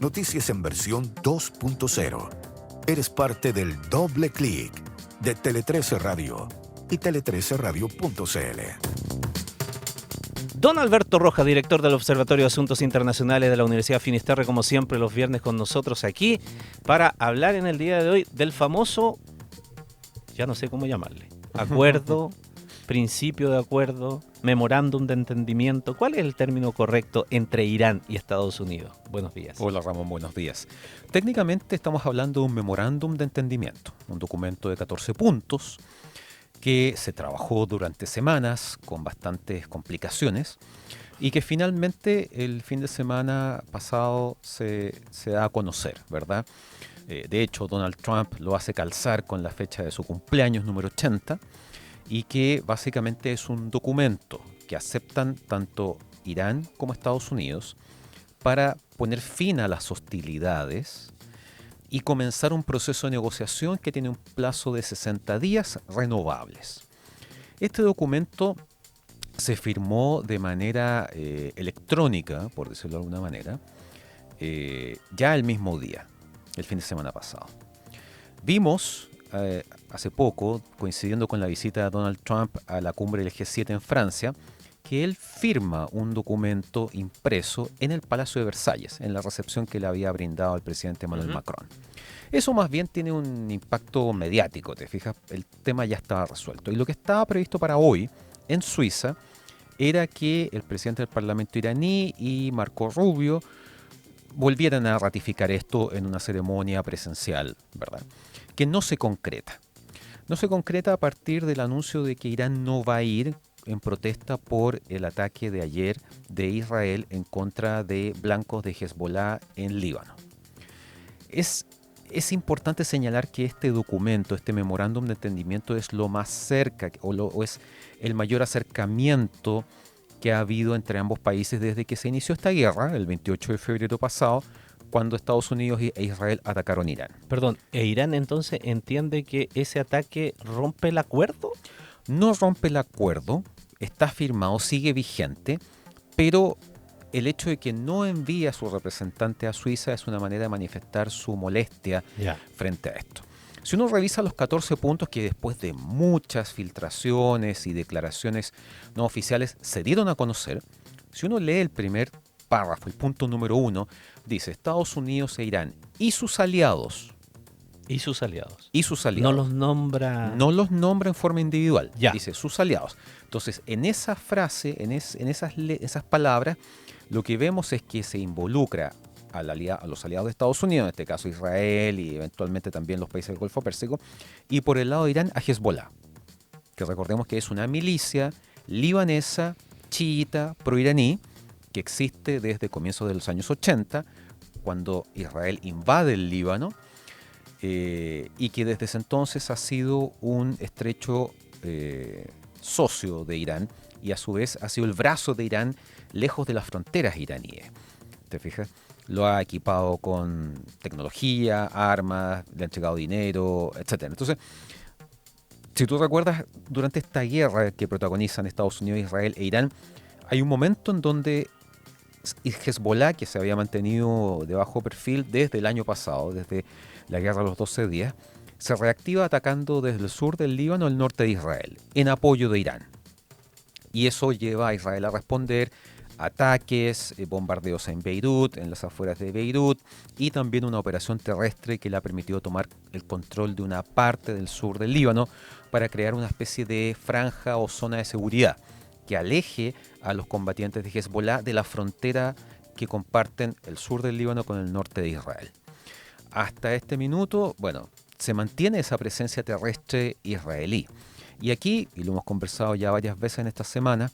Noticias en versión 2.0. Eres parte del doble clic de Tele13 Radio y tele13radio.cl. Don Alberto Rojas, director del Observatorio de Asuntos Internacionales de la Universidad Finisterre, como siempre los viernes con nosotros aquí para hablar en el día de hoy del famoso, ya no sé cómo llamarle, acuerdo, principio de acuerdo, memorándum de entendimiento. ¿Cuál es el término correcto entre Irán y Estados Unidos? Buenos días. Hola Ramón, buenos días. Técnicamente estamos hablando de un memorándum de entendimiento, un documento de 14 puntos que se trabajó durante semanas con bastantes complicaciones y que finalmente el fin de semana pasado se da a conocer, ¿verdad? De hecho, Donald Trump lo hace calzar con la fecha de su cumpleaños número 80 y que básicamente es un documento que aceptan tanto Irán como Estados Unidos para poner fin a las hostilidades y comenzar un proceso de negociación que tiene un plazo de 60 días renovables. Este documento se firmó de manera electrónica, por decirlo de alguna manera, ya el mismo día, el fin de semana pasado. Vimos hace poco, coincidiendo con la visita de Donald Trump a la cumbre del G7 en Francia, que él firma un documento impreso en el Palacio de Versalles, en la recepción que le había brindado al presidente Emmanuel Macron. Eso más bien tiene un impacto mediático, ¿te fijas? El tema ya estaba resuelto. Y lo que estaba previsto para hoy, en Suiza, era que el presidente del Parlamento iraní y Marco Rubio volvieran a ratificar esto en una ceremonia presencial, ¿verdad? Que no se concreta. No se concreta a partir del anuncio de que Irán no va a ir en protesta por el ataque de ayer de Israel en contra de blancos de Hezbollah en Líbano. Es importante señalar que este documento, este memorándum de entendimiento es lo más cerca o es el mayor acercamiento que ha habido entre ambos países desde que se inició esta guerra, el 28 de febrero pasado, cuando Estados Unidos e Israel atacaron Irán. Perdón, ¿e Irán entonces entiende que ese ataque rompe el acuerdo? No rompe el acuerdo, está firmado, sigue vigente, pero el hecho de que no envíe a su representante a Suiza es una manera de manifestar su molestia frente a esto. Si uno revisa los 14 puntos que después de muchas filtraciones y declaraciones no oficiales se dieron a conocer, si uno lee el primer párrafo, el punto número 1, dice Estados Unidos e Irán y sus aliados. ¿Y sus aliados? Y sus aliados. No los nombra. No los nombra en forma individual. Ya. Dice sus aliados. Entonces, en esa frase, en esas palabras, lo que vemos es que se involucra a los aliados de Estados Unidos, en este caso Israel y eventualmente también los países del Golfo Pérsico, y por el lado de Irán a Hezbollah, que recordemos que es una milicia libanesa, chiita, proiraní, que existe desde comienzos de los años 80, cuando Israel invade el Líbano, y que desde ese entonces ha sido un estrecho socio de Irán y a su vez ha sido el brazo de Irán lejos de las fronteras iraníes. ¿Te fijas? Lo ha equipado con tecnología, armas, le ha entregado dinero, etc. Entonces, si tú recuerdas, durante esta guerra que protagonizan Estados Unidos, Israel e Irán, hay un momento en donde Hezbollah, que se había mantenido de bajo perfil desde el año pasado, desde la guerra de los 12 días, se reactiva atacando desde el sur del Líbano al norte de Israel, en apoyo de Irán. Y eso lleva a Israel a responder ataques, bombardeos en Beirut, en las afueras de Beirut, y también una operación terrestre que le ha permitido tomar el control de una parte del sur del Líbano para crear una especie de franja o zona de seguridad que aleje a los combatientes de Hezbollah de la frontera que comparten el sur del Líbano con el norte de Israel. Hasta este minuto, bueno, se mantiene esa presencia terrestre israelí. Y aquí, y lo hemos conversado ya varias veces en esta semana,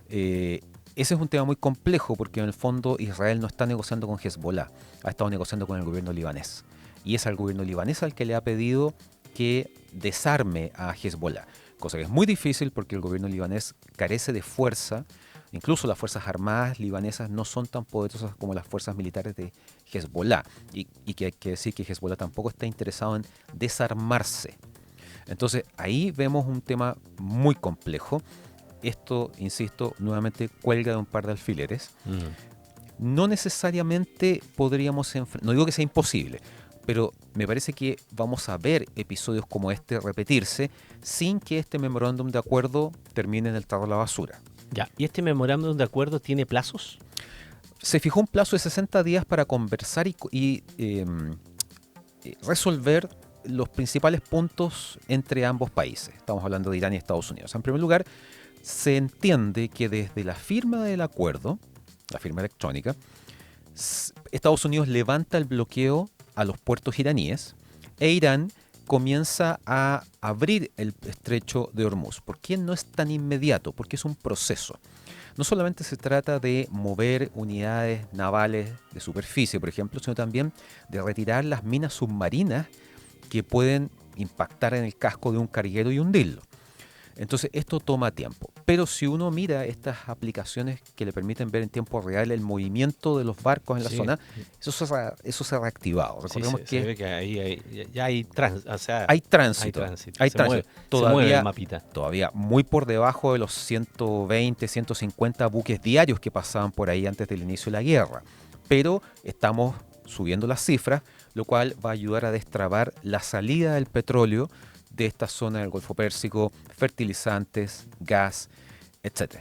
ese es un tema muy complejo porque en el fondo Israel no está negociando con Hezbollah, ha estado negociando con el gobierno libanés. Y es al gobierno libanés al que le ha pedido que desarme a Hezbollah, cosa que es muy difícil porque el gobierno libanés carece de fuerza. Incluso las fuerzas armadas libanesas no son tan poderosas como las fuerzas militares de Hezbollah. Y que hay que decir que Hezbollah tampoco está interesado en desarmarse. Entonces ahí vemos un tema muy complejo. Esto, insisto, nuevamente cuelga de un par de alfileres. no necesariamente podríamos no digo que sea imposible, pero me parece que vamos a ver episodios como este repetirse sin que este memorándum de acuerdo termine en el tarro de la basura. Ya. ¿Y este memorándum de acuerdo tiene plazos? Se fijó un plazo de 60 días para conversar y resolver los principales puntos entre ambos países. Estamos hablando de Irán y Estados Unidos. En primer lugar, se entiende que desde la firma del acuerdo, la firma electrónica, Estados Unidos levanta el bloqueo a los puertos iraníes e Irán comienza a abrir el estrecho de Hormuz. ¿Por qué no es tan inmediato? Porque es un proceso. No solamente se trata de mover unidades navales de superficie, por ejemplo, sino también de retirar las minas submarinas que pueden impactar en el casco de un carguero y hundirlo. Entonces esto toma tiempo, pero si uno mira estas aplicaciones que le permiten ver en tiempo real el movimiento de los barcos en la zona, eso se ha reactivado. Recordemos se ve que ahí ya hay tránsito. O sea, hay tránsito. Se mueve el mapita. Todavía muy por debajo de los 120, 150 buques diarios que pasaban por ahí antes del inicio de la guerra. Pero estamos subiendo las cifras, lo cual va a ayudar a destrabar la salida del petróleo de esta zona del Golfo Pérsico, fertilizantes, gas, etc.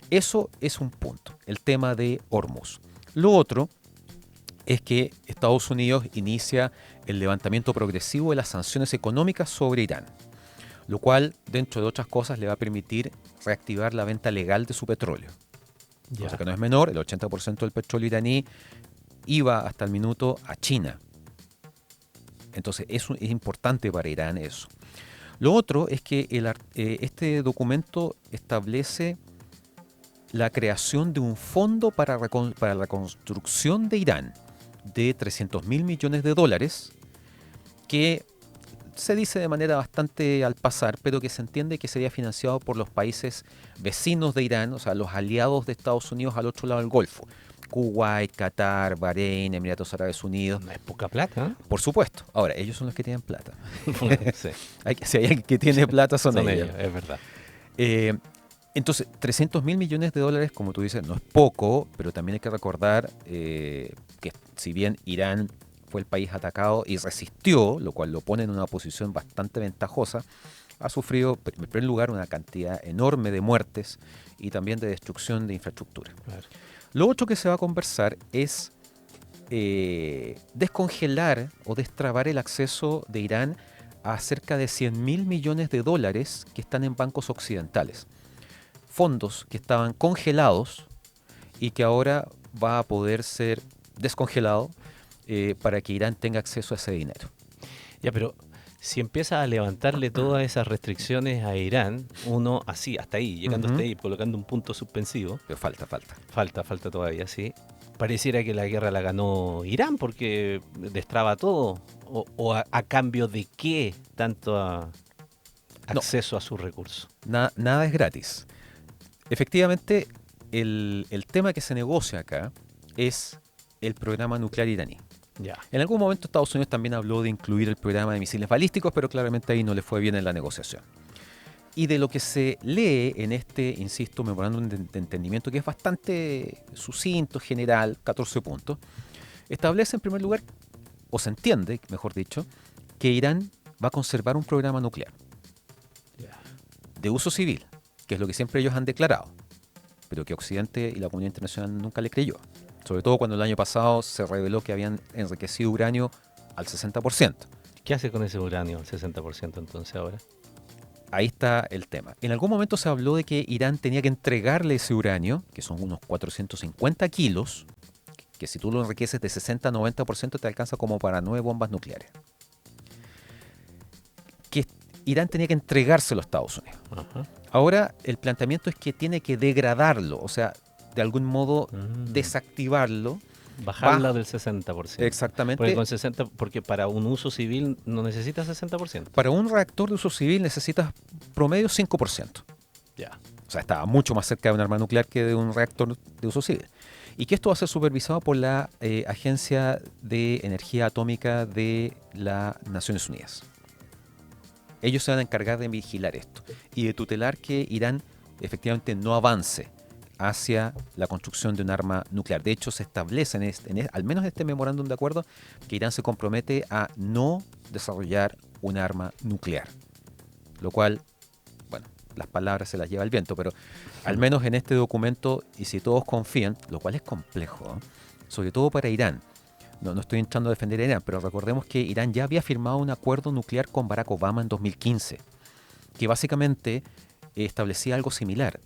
Eso es un punto, el tema de Hormuz. Lo otro es que Estados Unidos inicia el levantamiento progresivo de las sanciones económicas sobre Irán, lo cual, dentro de otras cosas, le va a permitir reactivar la venta legal de su petróleo. Cosa que no es menor, el 80% del petróleo iraní iba hasta el minuto a China. Entonces es importante para Irán eso. Lo otro es que este documento establece la creación de un fondo para la reconstrucción de Irán de $300.000 millones, que se dice de manera bastante al pasar, pero que se entiende que sería financiado por los países vecinos de Irán, o sea, los aliados de Estados Unidos al otro lado del Golfo. Kuwait, Qatar, Bahrein, Emiratos Árabes Unidos. No es poca plata, ¿eh? Por supuesto. Ahora, ellos son los que tienen plata. Sí. Si hay alguien que tiene plata, son ellos. Es verdad. Entonces, $300.000 millones, como tú dices, no es poco, pero también hay que recordar que si bien Irán fue el país atacado y resistió, lo cual lo pone en una posición bastante ventajosa, ha sufrido, en primer lugar, una cantidad enorme de muertes y también de destrucción de infraestructura. Claro. Lo otro que se va a conversar es descongelar o destrabar el acceso de Irán a cerca de $100.000 millones que están en bancos occidentales. Fondos que estaban congelados y que ahora va a poder ser descongelado para que Irán tenga acceso a ese dinero. Ya, pero si empieza a levantarle todas esas restricciones a Irán, uno así, hasta ahí, llegando hasta ahí, colocando un punto suspensivo. Pero falta. Falta todavía, sí. Pareciera que la guerra la ganó Irán porque destraba todo. ¿O a cambio de qué tanto acceso a sus recursos? Nada es gratis. Efectivamente, el tema que se negocia acá es el programa nuclear iraní. Ya. En algún momento Estados Unidos también habló de incluir el programa de misiles balísticos, pero claramente ahí no le fue bien en la negociación. Y de lo que se lee en este, insisto, memorándum de entendimiento, que es bastante sucinto, general, 14 puntos, establece en primer lugar, o se entiende, mejor dicho, que Irán va a conservar un programa nuclear de uso civil, que es lo que siempre ellos han declarado, pero que Occidente y la comunidad internacional nunca le creyó. Sobre todo cuando el año pasado se reveló que habían enriquecido uranio al 60%. ¿Qué hace con ese uranio al 60% entonces ahora? Ahí está el tema. En algún momento se habló de que Irán tenía que entregarle ese uranio, que son unos 450 kilos, que si tú lo enriqueces de 60 a 90% te alcanza como para 9 bombas nucleares. Que Irán tenía que entregárselo a Estados Unidos. Ajá. Ahora el planteamiento es que tiene que degradarlo, o sea, de algún modo desactivarlo. Bajarla del 60%. Exactamente. Porque para un uso civil no necesitas 60%. Para un reactor de uso civil necesitas promedio 5%. Ya. O sea, está mucho más cerca de un arma nuclear que de un reactor de uso civil. Y que esto va a ser supervisado por la Agencia de Energía Atómica de las Naciones Unidas. Ellos se van a encargar de vigilar esto y de tutelar que Irán efectivamente no avance hacia la construcción de un arma nuclear. De hecho, se establece, al menos en este memorándum de acuerdo, que Irán se compromete a no desarrollar un arma nuclear. Lo cual, bueno, las palabras se las lleva el viento, pero al menos en este documento, y si todos confían, lo cual es complejo, ¿eh? Sobre todo para Irán. No estoy entrando a defender a Irán, pero recordemos que Irán ya había firmado un acuerdo nuclear con Barack Obama en 2015, que básicamente establecía algo similar: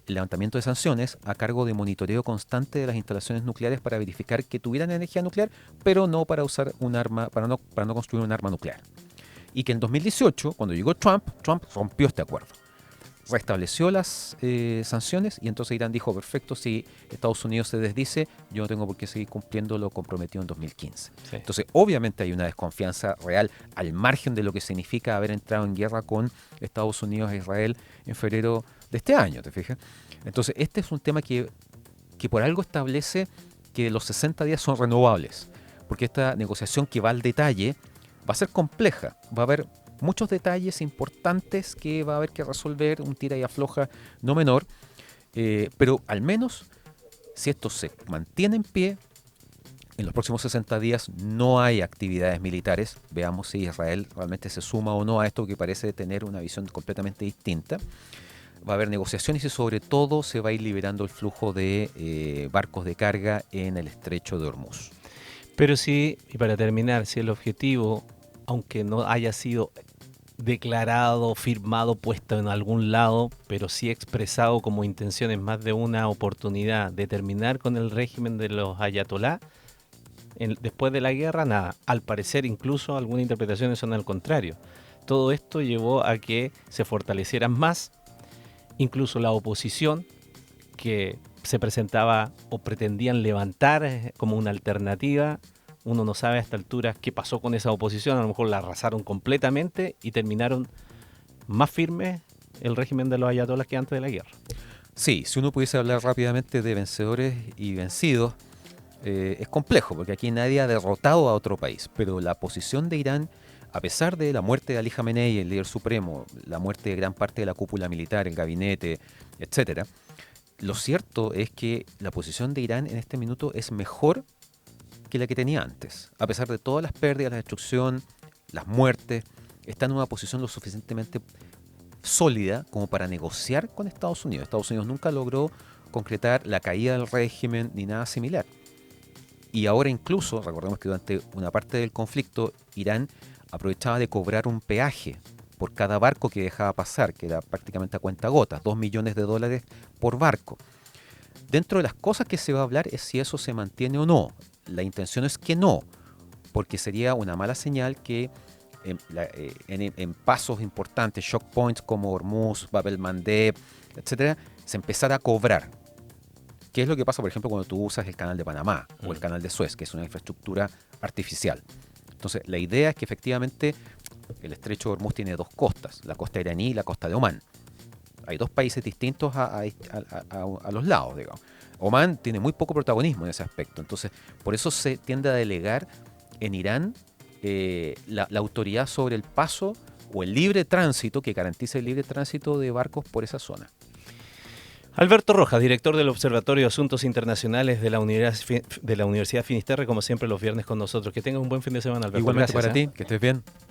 el levantamiento de sanciones a cargo de monitoreo constante de las instalaciones nucleares para verificar que tuvieran energía nuclear, pero no para usar un arma, para no construir un arma nuclear. Y que en 2018, cuando llegó Trump rompió este acuerdo, restableció las sanciones, y entonces Irán dijo: perfecto, si Estados Unidos se desdice, yo no tengo por qué seguir cumpliendo lo comprometido en 2015. Sí. Entonces, obviamente hay una desconfianza real, al margen de lo que significa haber entrado en guerra con Estados Unidos e Israel en febrero de este año, ¿te fijas? Entonces, este es un tema que por algo establece que los 60 días son renovables, porque esta negociación que va al detalle va a ser compleja, va a haber muchos detalles importantes que va a haber que resolver, un tira y afloja no menor, pero al menos si esto se mantiene en pie, en los próximos 60 días no hay actividades militares. Veamos si Israel realmente se suma o no a esto, que parece tener una visión completamente distinta. Va a haber negociaciones y sobre todo se va a ir liberando el flujo de barcos de carga en el estrecho de Hormuz. Pero sí, y para terminar, si el objetivo, aunque no haya sido declarado, firmado, puesto en algún lado, pero sí expresado como intención en más de una oportunidad de terminar con el régimen de los ayatolá, después de la guerra, nada. Al parecer, incluso algunas interpretaciones son al contrario. Todo esto llevó a que se fortalecieran más, incluso la oposición, que se presentaba o pretendían levantar como una alternativa. Uno no sabe a esta altura qué pasó con esa oposición, a lo mejor la arrasaron completamente y terminaron más firmes el régimen de los ayatolás que antes de la guerra. Sí, si uno pudiese hablar rápidamente de vencedores y vencidos, es complejo, porque aquí nadie ha derrotado a otro país, pero la posición de Irán, a pesar de la muerte de Ali Khamenei, el líder supremo, la muerte de gran parte de la cúpula militar, el gabinete, etcétera, lo cierto es que la posición de Irán en este minuto es mejor que la que tenía antes. A pesar de todas las pérdidas, la destrucción, las muertes, está en una posición lo suficientemente sólida como para negociar con Estados Unidos. Estados Unidos nunca logró concretar la caída del régimen ni nada similar. Y ahora incluso, recordemos que durante una parte del conflicto, Irán aprovechaba de cobrar un peaje por cada barco que dejaba pasar, que era prácticamente a cuentagotas, $2 millones por barco. Dentro de las cosas que se va a hablar es si eso se mantiene o no. La intención es que no, porque sería una mala señal que en pasos importantes, shock points como Hormuz, Bab el-Mandeb, etcétera, se empezara a cobrar. ¿Qué es lo que pasa, por ejemplo, cuando tú usas el canal de Panamá o el canal de Suez, que es una infraestructura artificial? Entonces, la idea es que efectivamente el estrecho de Hormuz tiene dos costas, la costa iraní y la costa de Omán. Hay dos países distintos a los lados, digamos. Omán tiene muy poco protagonismo en ese aspecto, entonces por eso se tiende a delegar en Irán la autoridad sobre el paso o el libre tránsito, que garantice el libre tránsito de barcos por esa zona. Alberto Rojas, director del Observatorio de Asuntos Internacionales de la Universidad Finisterre, como siempre los viernes con nosotros. Que tengas un buen fin de semana, Alberto. Igualmente. Gracias, para ti, ¿eh? que estés bien.